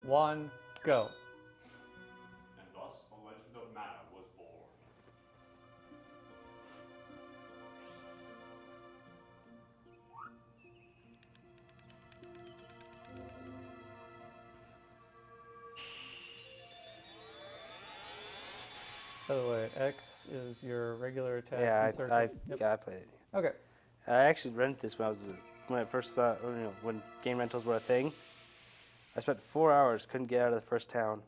1, go. And thus the legend of Mana was born. By the way, X is your regular attacks Yeah, and circle. I played it. Okay. I actually rented this when I first saw, when game rentals were a thing. I spent 4 hours, couldn't get out of the first town.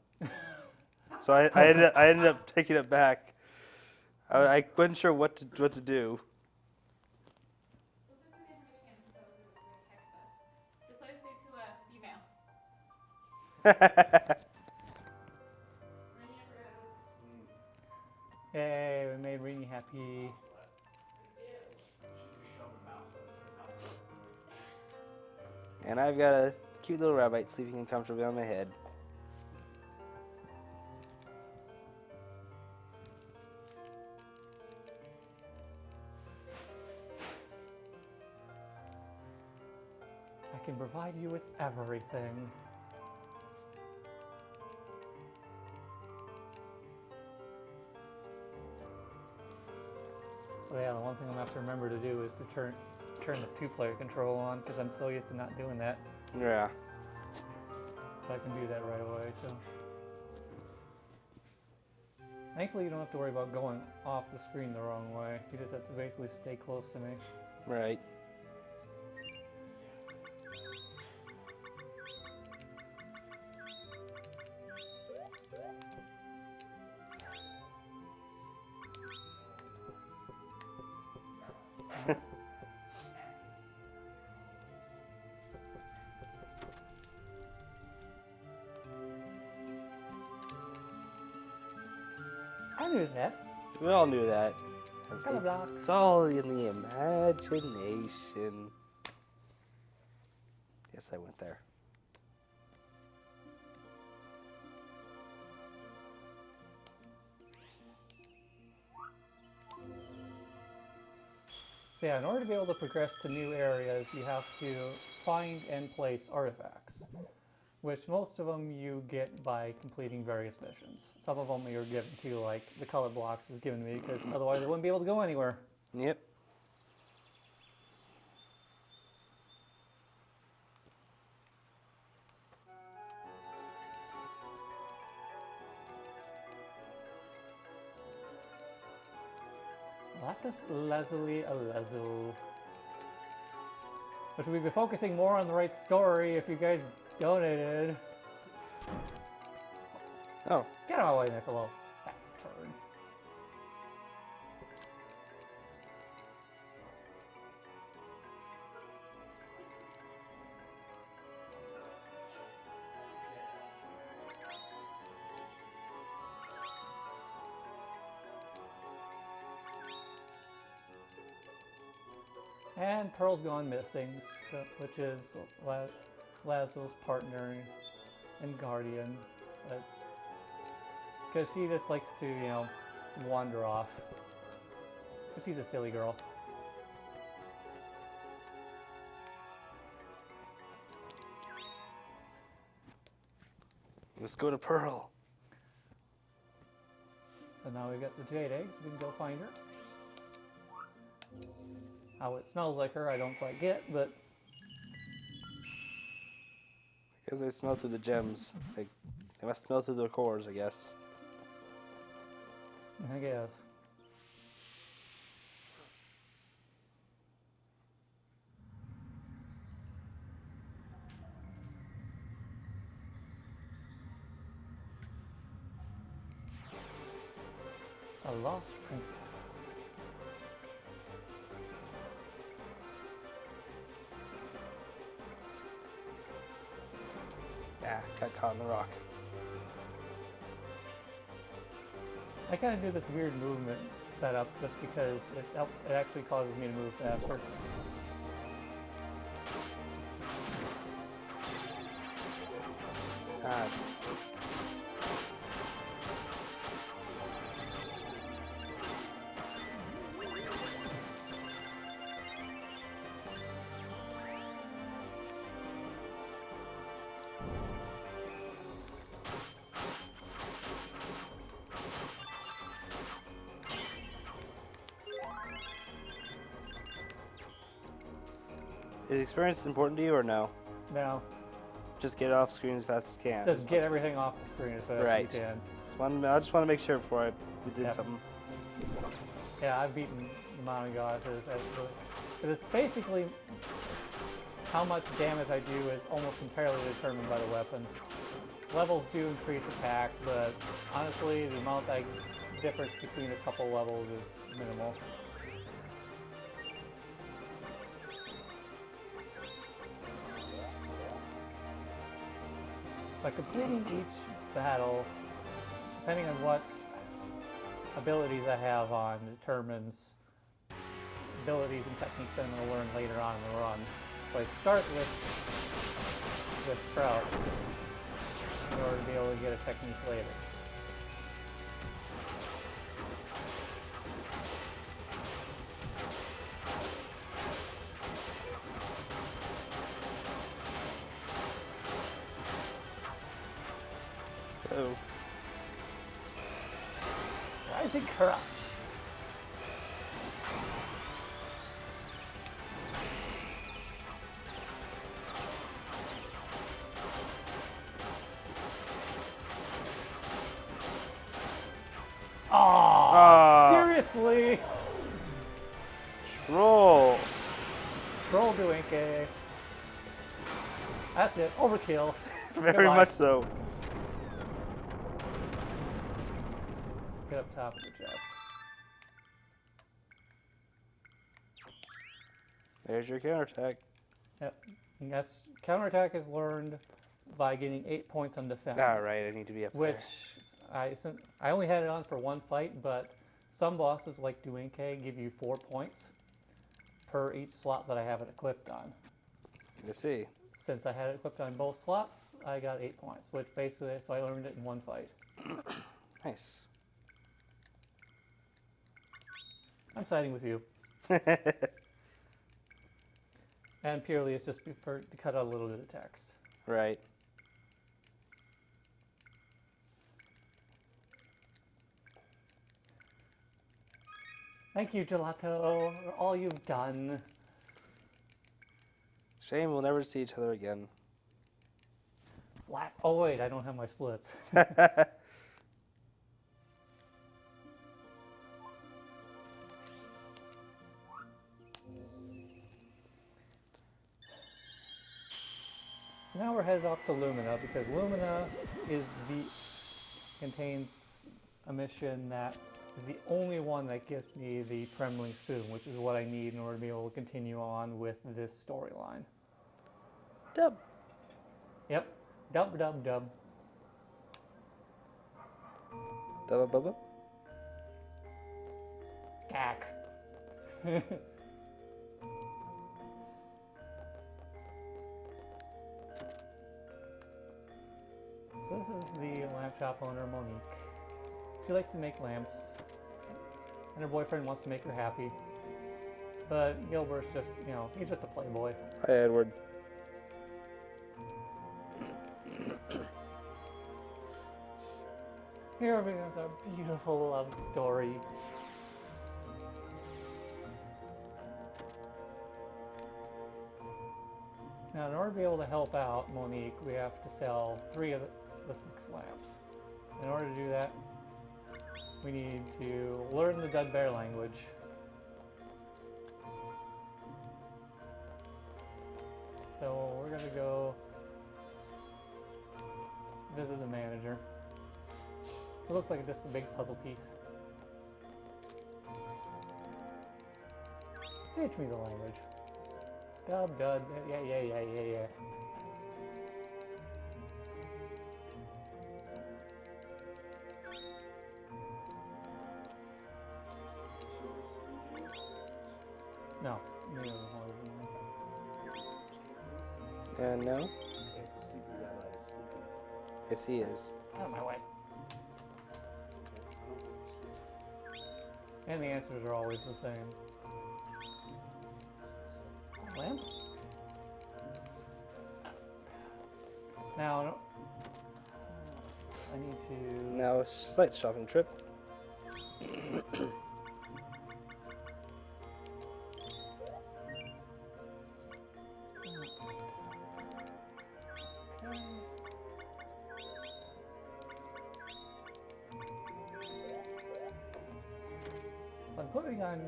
So I ended up taking it back. I wasn't sure what to do. So since I didn't have a chance, since I was doing tech stuff, this is what I say to a female. Rainy approves. Yay, we made Rini happy. And I've got a cute little rabbit sleeping comfortably on my head. I can provide you with everything. So yeah, the one thing I'm gonna have to remember to do is to turn the 2-player control on, because I'm so used to not doing that. Yeah. But I can do that right away, so. Thankfully, you don't have to worry about going off the screen the wrong way. You just have to basically stay close to me. Right. I knew that. We all knew that. Color blocks. It's all in the imagination. Yes, I went there. So yeah, in order to be able to progress to new areas, you have to find and place artifacts, which most of them you get by completing various missions. Some of them you're given to, like the color blocks is given to me, because otherwise I wouldn't be able to go anywhere. Yep. Lapis lazuli alezu. Which we'd be focusing more on the right story if you guys donated. Oh, Get out of my way, Niccolo. Back turn. And Pearl's gone missing, so, which is Laszlo's partner and guardian. Because she just likes to, you know, wander off. Because she's a silly girl. let's go to Pearl. So now we've got the jade eggs, we can go find her. How it smells like her, I don't quite get, but Because they smell through the gems. Like, they must smell through their cores, I guess. I guess. A lost princess. Yeah, got caught in the rock. I kind of do this weird movement setup just because it actually causes me to move faster. Ah, Is experience important to you or no? Now, Just get it off screen as fast as you can. just get everything off the screen as fast Right. as you can. I just want to make sure before I did Yep. something. Yeah, I've beaten the amount of gods. It's basically how much damage I do is almost entirely determined by the weapon. Levels do increase attack, but honestly, the amount that difference between a couple levels is minimal. By completing each battle, depending on what abilities I have on, determines abilities and techniques I'm going to learn later on in the run. So I start with crouch in order to be able to get a technique later. Oh. Rising crouch. Ah. Seriously? Troll. Troll doing K. That's it. Overkill. Very Goodbye. much so. Get up top of the chest. There's your counterattack. Yep. And that's counterattack is learned by getting 8 points on defense. Alright, I need to be up Which there. I only had it on for one fight, but some bosses like Duinke give you 4 points per each slot that I have it equipped on. Let's see. Since I had it equipped on both slots, I got 8 points, which basically, so I learned it in one fight. Nice. I'm siding with you. And purely it's just to cut out a little bit of text. Right. Thank you, Gelato, for all you've done. Shame we'll never see each other again. Slap. Oh wait, I don't have my splits. So now we're headed off to Lumina because Lumina contains a mission that is the only one that gives me the Trembling Spoon, which is what I need in order to be able to continue on with this storyline. Dub. Yep. Dub dub dub. Dubba bubba. Cack. So this is the lamp shop owner, Monique. She likes to make lamps, and her boyfriend wants to make her happy. But Gilbert's just, he's just a playboy. Hi, Edward. Here begins our beautiful love story. Now, in order to be able to help out Monique, we have to sell 3 of the 6 lamps. In order to do that, we need to learn the Dead Bear language. So we're gonna go visit the manager. It looks like just a big puzzle piece. Teach me the language. Dub dub, yeah. No, neither of them. No? Yes, he is. Out of my way. And the answers are always the same. Lamp? Now, I need to... Now a slight shopping trip. putting on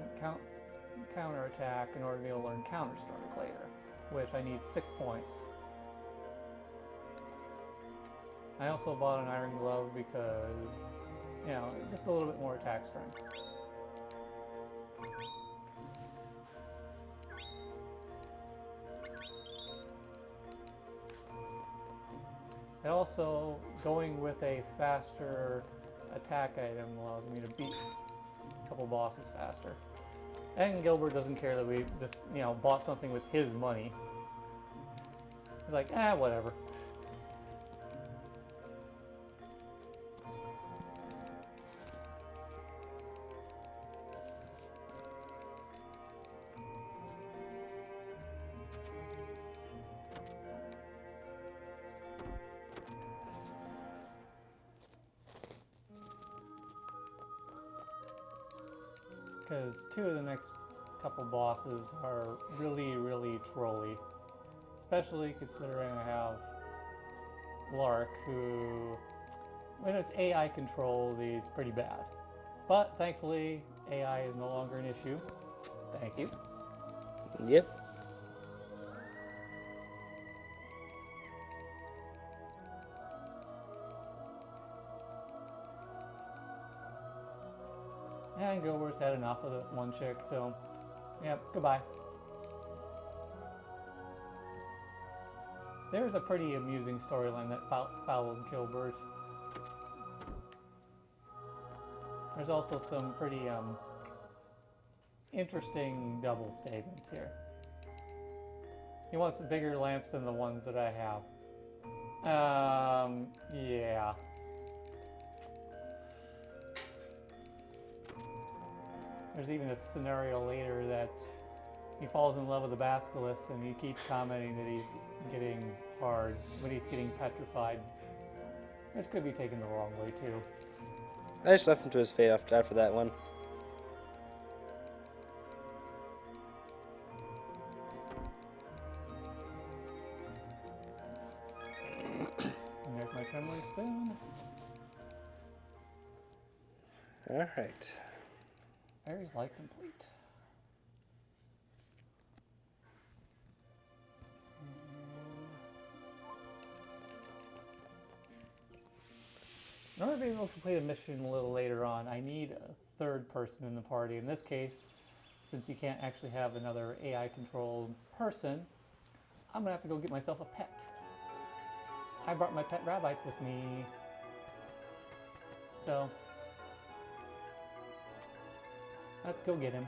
counterattack in order to be able to learn Counter-Strike later, which I need 6 points. I also bought an Iron Glove because, you know, just a little bit more attack strength. And also, going with a faster attack item allows me to beat a couple bosses faster. And Gilbert doesn't care that we just, you know, bought something with his money. He's like, whatever. Because 2 of the next couple bosses are really, really trolly. Especially considering I have Lark, who, when it's AI controlled, is pretty bad. But thankfully, AI is no longer an issue. Thank you. Yep. And Gilbert's had enough of this one chick, so, yep, goodbye. There's a pretty amusing storyline that follows Gilbert. There's also some pretty interesting double statements here. He wants bigger lamps than the ones that I have. Yeah. There's even a scenario later that he falls in love with the Basilisk and he keeps commenting that he's getting hard, but he's getting petrified. Which could be taken the wrong way too. I just left him to his fate after that one. And there's my trembling spoon. Alright. Aries light complete. In order to be able to complete a mission a little later on, I need a third person in the party. In this case, since you can't actually have another AI-controlled person, I'm gonna have to go get myself a pet. I brought my pet rabbits with me, so let's go get him.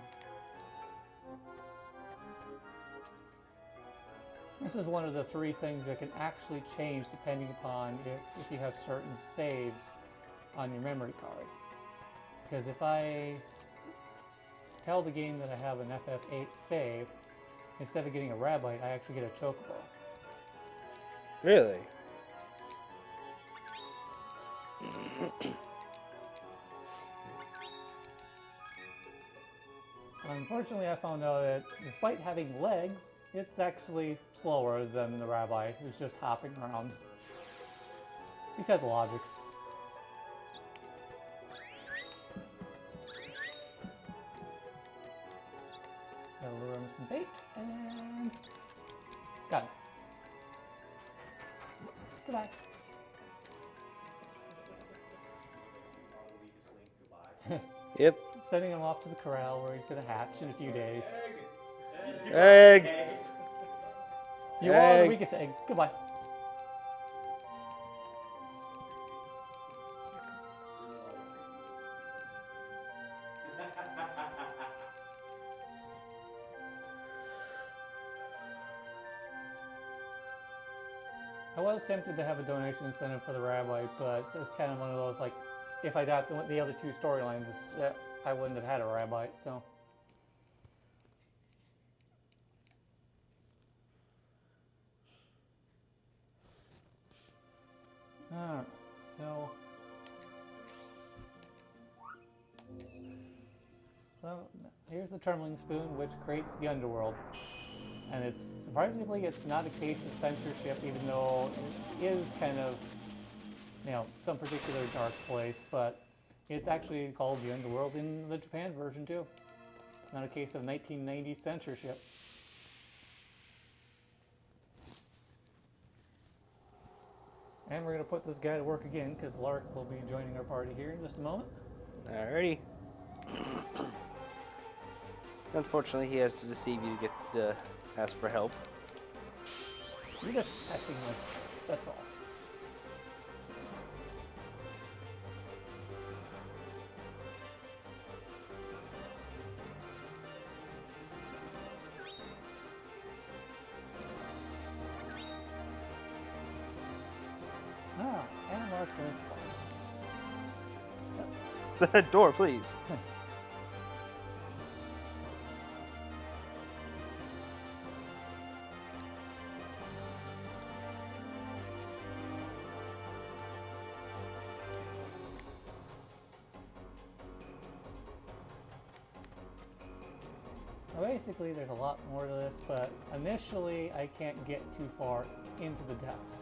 This is one of the 3 things that can actually change depending upon if you have certain saves on your memory card. Because if I tell the game that I have an FF8 save, instead of getting a rabbite, I actually get a chocobo. Really? Unfortunately, I found out that despite having legs, it's actually slower than the rabbi who's just hopping around. Because of logic. Gotta lure him with some bait, and got it. Goodbye. Yep. Sending him off to the corral where he's gonna hatch in a few days. Egg! You are the Egg. weakest egg. Goodbye. I was tempted to have a donation incentive for the rabbi, but it's kind of one of those, like, if I got the other 2 storylines, I wouldn't have had a rabbi, so. Alright, so here's the Trembling Spoon, which creates the underworld. And it's surprisingly, it's not a case of censorship, even though it is kind of, you know, some particular dark place, but it's actually called the underworld in the Japan version too. not a case of 1990s censorship. And we're going to put this guy to work again because Lark will be joining our party here in just a moment. Alrighty. Unfortunately, he has to deceive you to get to ask for help. You're just acting like that's all. Ah, and Lark's going to Door, please. Well, basically, there's a lot more to this, but initially I can't get too far into the depths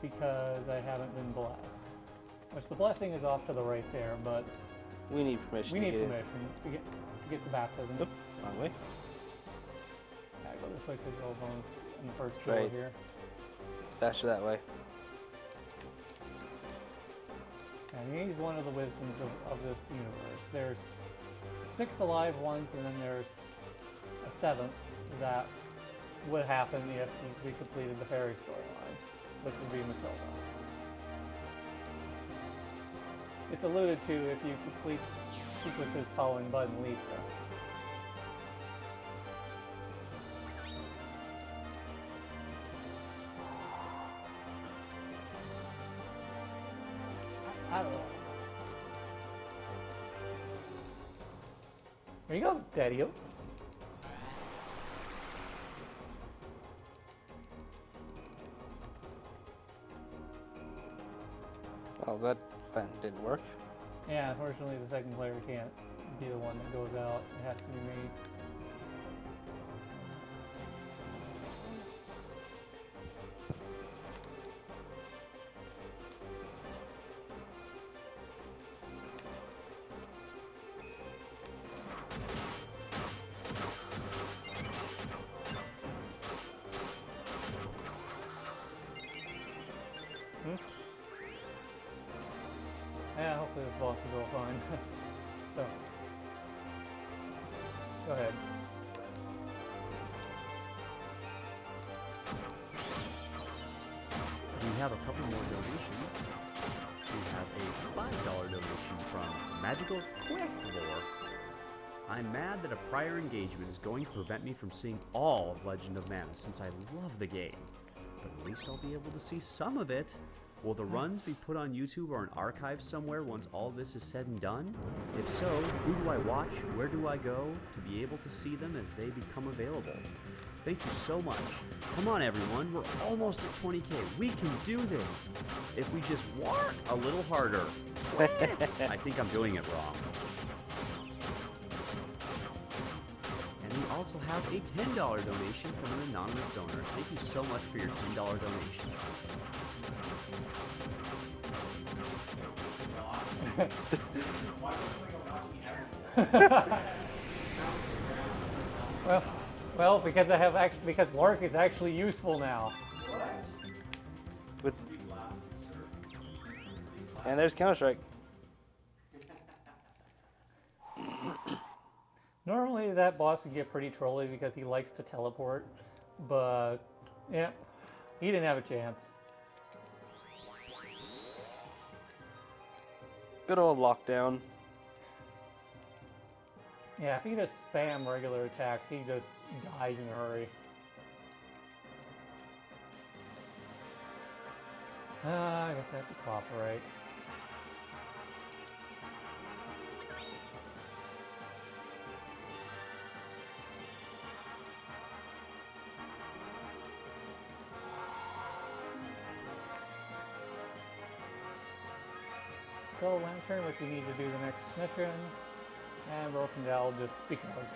because I haven't been blessed. Which the blessing is off to the right there, but We need permission we to need get permission to get the baptism. in. Oop, wrong way. Yeah, go this way because you're almost in the first floor Right. here. It's faster that way. And he's one of the wisdoms of this universe. There's 6 alive ones, and then there's a 7th that would happen if we completed the fairy storyline, which would be Matilda. It's alluded to if you complete sequences following Bud and Lisa. I don't know. There you go, Daddy-o. Well, that plan didn't work. Yeah, unfortunately the second player can't be the one that goes out. It has to be me. Yeah, hopefully this boss will go fine. So, go ahead. We have a couple more donations. We have a $5 donation from Magical Quicklore. I'm mad that a prior engagement is going to prevent me from seeing all of Legend of Mana since I love the game. But at least I'll be able to see some of it. Will the runs be put on YouTube or an archive somewhere once all this is said and done? If so, who do I watch? Where do I go to be able to see them as they become available? Thank you so much. Come on, everyone. We're almost at 20K. We can do this. If we just work a little harder. I think I'm doing it wrong. And we also have a $10 donation from an anonymous donor. Thank you so much for your $10 donation. Well, because because Lark is actually useful now. With and there's Counter-Strike. Normally that boss can get pretty trolly because he likes to teleport, but yeah, he didn't have a chance. Good old lockdown. Yeah, if he just spam regular attacks, he just dies in a hurry. I guess I have to cooperate. Skull Lantern, which we need to do the next mission, and Broken Dowel just because.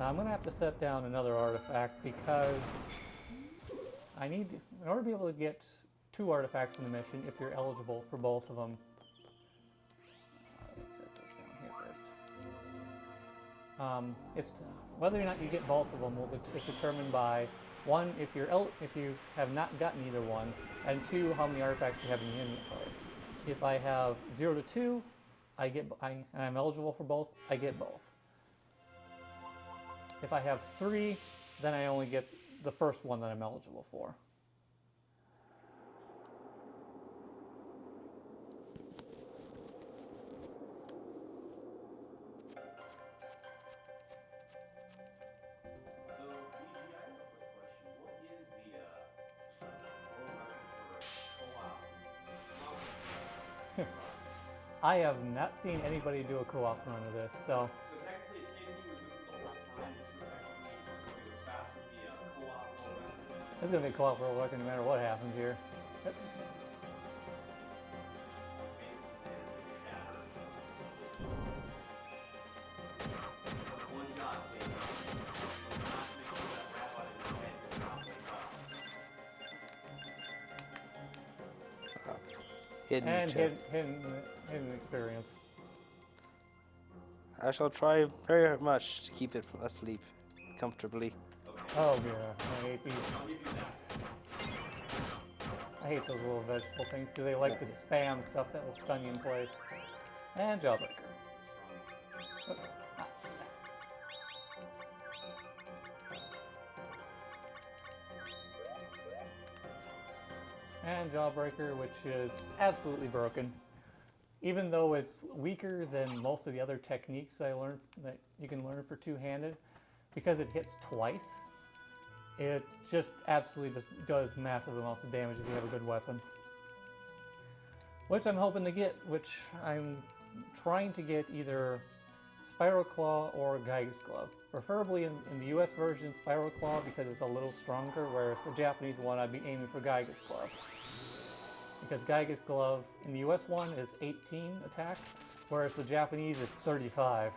Now I'm going to have to set down another artifact because I need, in order to be able to get 2 artifacts in the mission, if you're eligible for both of them. Let's set this down here first. It's whether or not you get both of them is determined by 1, if you have not gotten either one, and 2, how many artifacts you have in your inventory. If I have 0 to 2, and I'm eligible for both, I get both. If I have 3, then I only get the first one that I'm eligible for. So, BG, I have a quick question. What is the world record for co-op? I have not seen anybody do a co-op run of this, so So technically, it can't be with the whole time. This would technically it was fast with the co-op program. it's going to be a co-op world record no matter what happens here. Yep. One shot, please. Not mix that crap out of your head. Not wake up. Hidden And gem. hidden experience. I shall try very much to keep it asleep comfortably. Oh yeah, I hate these. I hate those little vegetable things because they like to spam stuff that will stun you in place. And Jawbreaker. Oops. Ah. And Jawbreaker, which is absolutely broken. Even though it's weaker than most of the other techniques that I learned that you can learn for two-handed, because it hits twice, it just absolutely just does massive amounts of damage if you have a good weapon. Which I'm hoping to get, which I'm trying to get either Spiral Claw or Geiger's Glove. Preferably in the US version, Spiral Claw because it's a little stronger, whereas the Japanese one I'd be aiming for Geiger's Glove. Because Geiger's Glove in the US one is 18 attack, whereas the Japanese it's 35.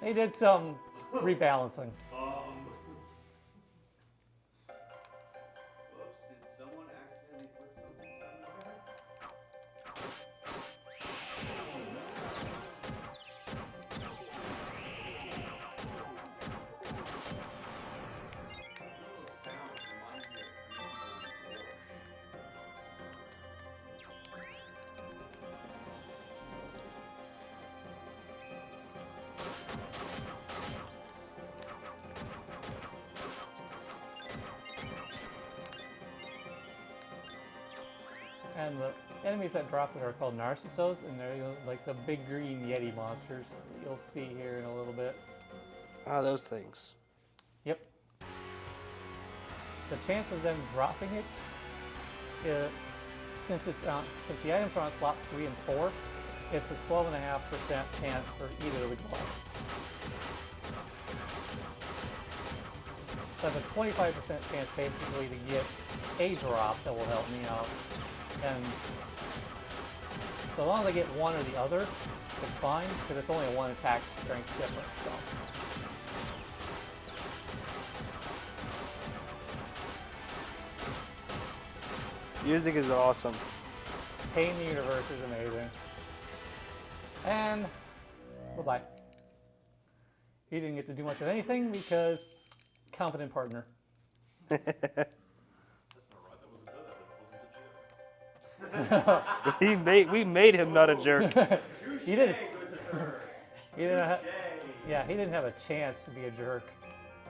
They did some rebalancing. Whoops, did someone accidentally put something somewhere? Those sounds remind me of Green War. And the enemies that drop it are called Narcissos, and they're like the big green Yeti monsters that you'll see here in a little bit. Ah, those things. Yep. The chance of them dropping it, since the items are on slots 3 and 4, it's a 12.5% chance for either of the gloves. So I have a 25% chance basically to get a drop that will help me out. And so long as I get one or the other, it's fine, because it's only a 1 attack strength difference. So. Music is awesome. Pain in the Universe is amazing. And bye-bye. He didn't get to do much of anything because competent partner. That's not right. That wasn't good. That wasn't a joke. we made him not a jerk. He didn't. Good sir. He didn't have, Yay. yeah, he didn't have a chance to be a jerk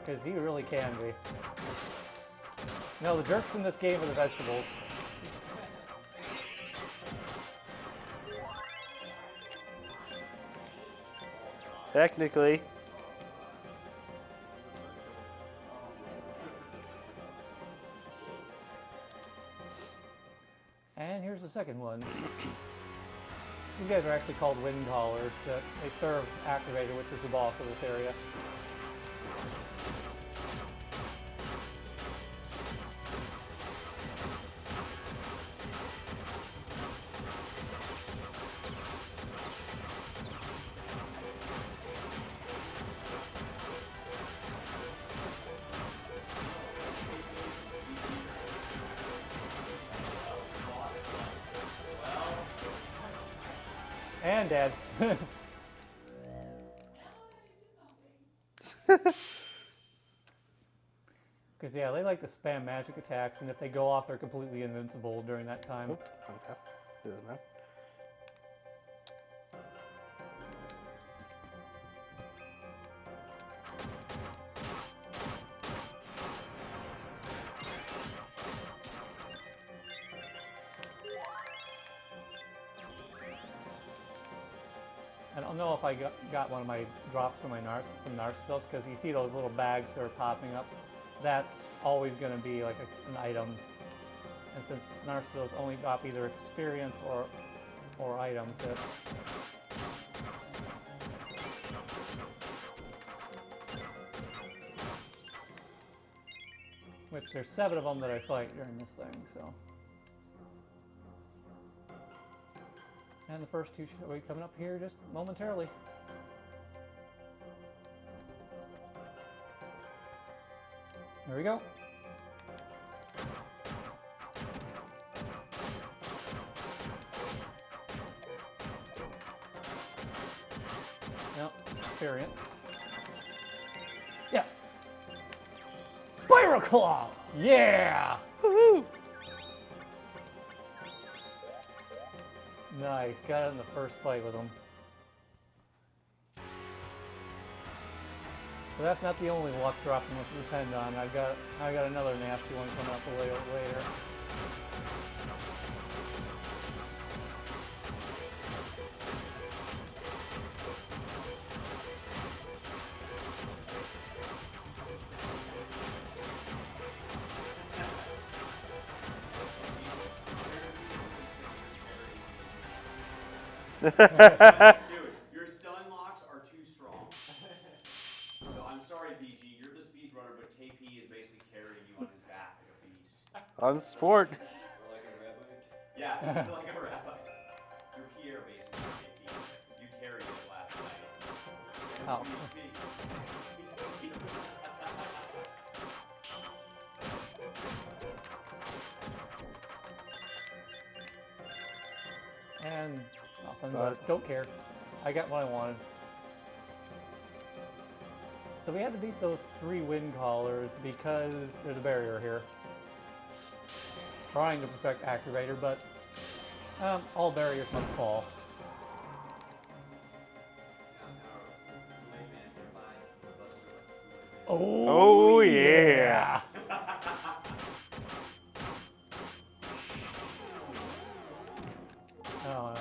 because he really can be. No, the jerks in this game are the vegetables. Technically. And here's the second one. These guys are actually called wind callers. They serve Activator, which is the boss of this area. Granddad. Because, yeah, they like to spam magic attacks, and if they go off, they're completely invincible during that time. Oop, okay. Doesn't matter. I don't know if I got one of my drops from from Narcissus, because you see those little bags that are popping up. That's always going to be like an item. And since Narcissus only drop either experience or items, it's which there's 7 of them that I fight during this thing, so. And the first 2 should be coming up here just momentarily. There we go. Yep, experience. Yes! Spiral Claw! Yeah! Woohoo! Nice, got it in the first fight with him. But that's not the only luck drop I'm going to depend on. I got another nasty one coming up later. Dude, your stun locks are too strong. So I'm sorry, BG, you're the speedrunner, but KP is basically carrying you on his back like a beast. On sport. Like a rabbit? Yes, like a rabbit. You're Pierre, basically, KP. You carried it last night. Oh. And nothing, but don't care. I got what I wanted. So we had to beat those 3 wind callers because there's a barrier here. Trying to protect Activator, but all barriers must fall. Oh, yeah. Oh,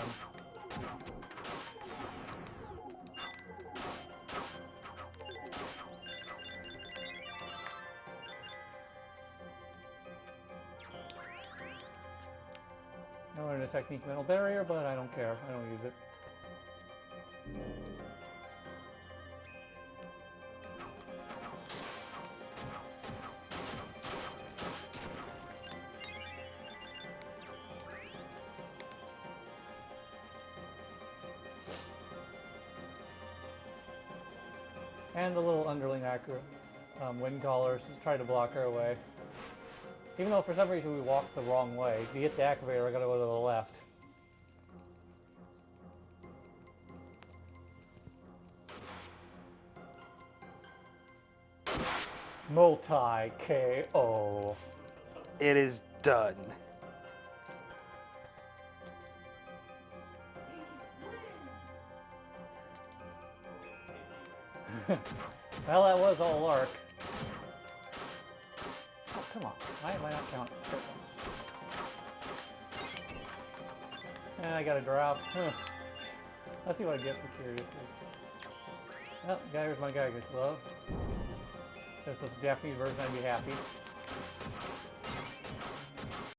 I learned a technique mental barrier, but I don't care. I don't use it. And the little underling accurate wind callers try to block our way. Even though for some reason we walked the wrong way. To get the activator, I gotta go to the left. Multi-KO. It is done. Well, that was all Lark. Oh, come on. Why am I not counting? And I got a drop. Huh. Let's see what I get for Curious. Well, here's my Geiger's Glove. If this was a Japanese version, I'd be happy.